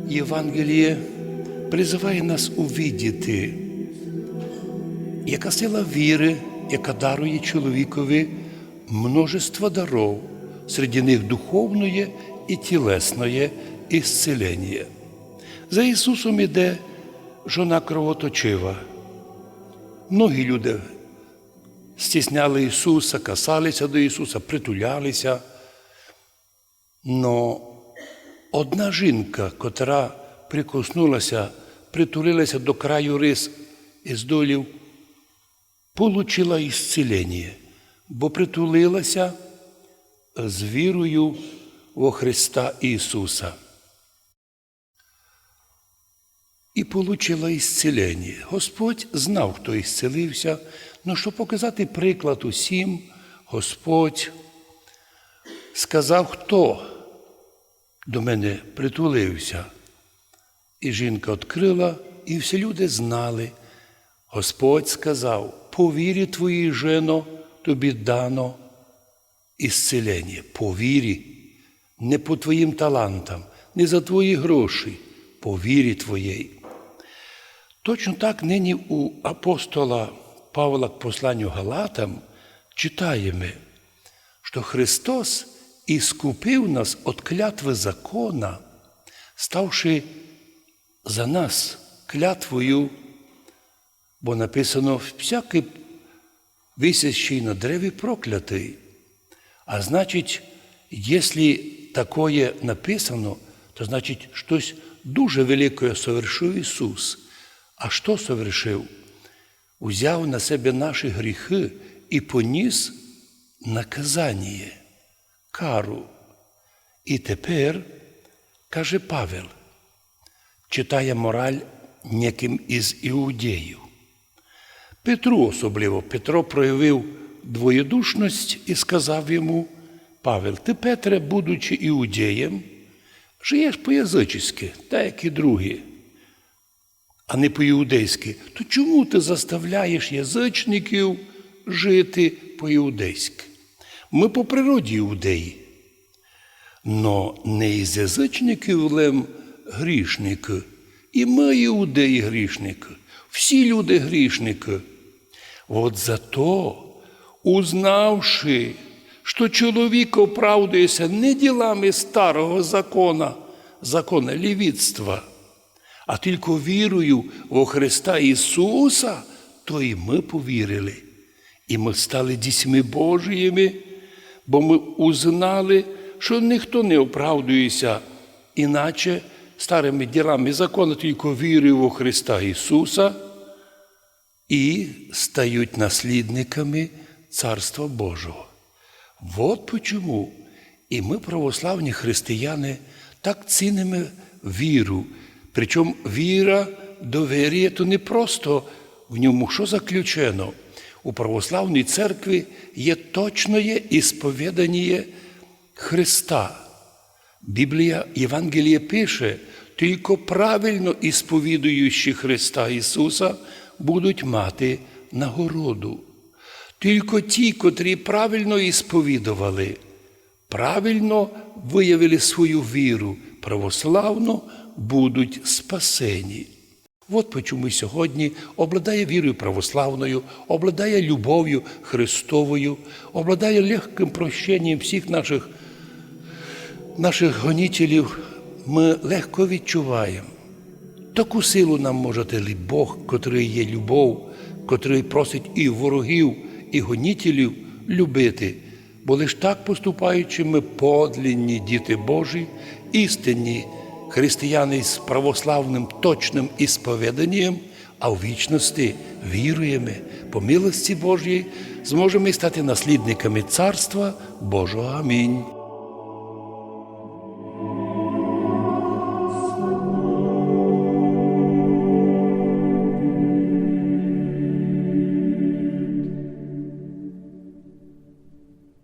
Євангеліє призиває нас увидіти, яка сила віри, яка дарує чоловікові множество даров, серед них духовної і тілесної ісцілення. За Ісусом іде жона кровоточива. Многі люди стісняли Ісуса, касалися до Ісуса, притулялися. Но одна жінка, котра прикоснулася, притулилася до краю рис із долів, получила ісцілення, бо притулилася з вірою во Христа Ісуса. І получила ісцілення. Господь знав, хто ісцелився, але щоб показати приклад усім, Господь сказав, хто до мене притулився. І жінка відкрила, і всі люди знали. Господь сказав, по вірі твоїй, жено, тобі дано ісцілення. По вірі, не по твоїм талантам, не за твої гроші, по вірі твоєї. Точно так нині у апостола Павла к посланню Галатам читаємо, що Христос іскупив нас від клятви закона, ставши за нас клятвою, бо написано «всякий висящий на древі проклятий». А значить, якщо таке написано, то значить, щось дуже велике совершив Ісус. А що совершив? Узяв на себе наші гріхи і поніс наказання, кару. І тепер, каже Павел, читає мораль неким із іудеїв. Петру особливо. Петро проявив двоєдушність і сказав йому, Павел, ти, Петре, будучи іудеєм, живеш по-язичськи, так як і другі, а не по-іудейськи. То чому ти заставляєш язичників жити по-іудейськи? Ми по природі іудеї. Но не із язичників лем грішники. І ми, іудеї, грішники. Всі люди грішники. От зато, узнавши, що чоловік оправдується не ділами старого закона левітства, а тільки вірою во Христа Ісуса, то і ми повірили. І ми стали дітьми Божіїми, бо ми узнали, що ніхто не оправдується іначе старими ділами закону, тільки вірою во Христа Ісуса, і стають наслідниками Царства Божого. Вот почему і ми, православні християни, так цінимо віру. Причому віра, довір'я, то не просто в ньому, що заключено. У православній церкві є точне ісповідання Христа. Біблія, Євангеліє пише, тільки правильно ісповідуючи Христа Ісуса будуть мати нагороду. Тільки ті, котрі правильно ісповідували, правильно виявили свою віру православну, будуть спасені. От почому сьогодні обладає вірою православною, обладає любов'ю Христовою, обладає легким прощенням всіх наших гонителів, ми легко відчуваємо. Таку силу нам може дати Бог, котрий є любов, котрий просить і ворогів, і гонителів любити. Бо лише так поступаючи, ми подлинні діти Божі, істинні християни з православним точним ісповіданням, а в вічності віруємо, по милості Божій, зможемо стати наслідниками Царства Божого. Амінь.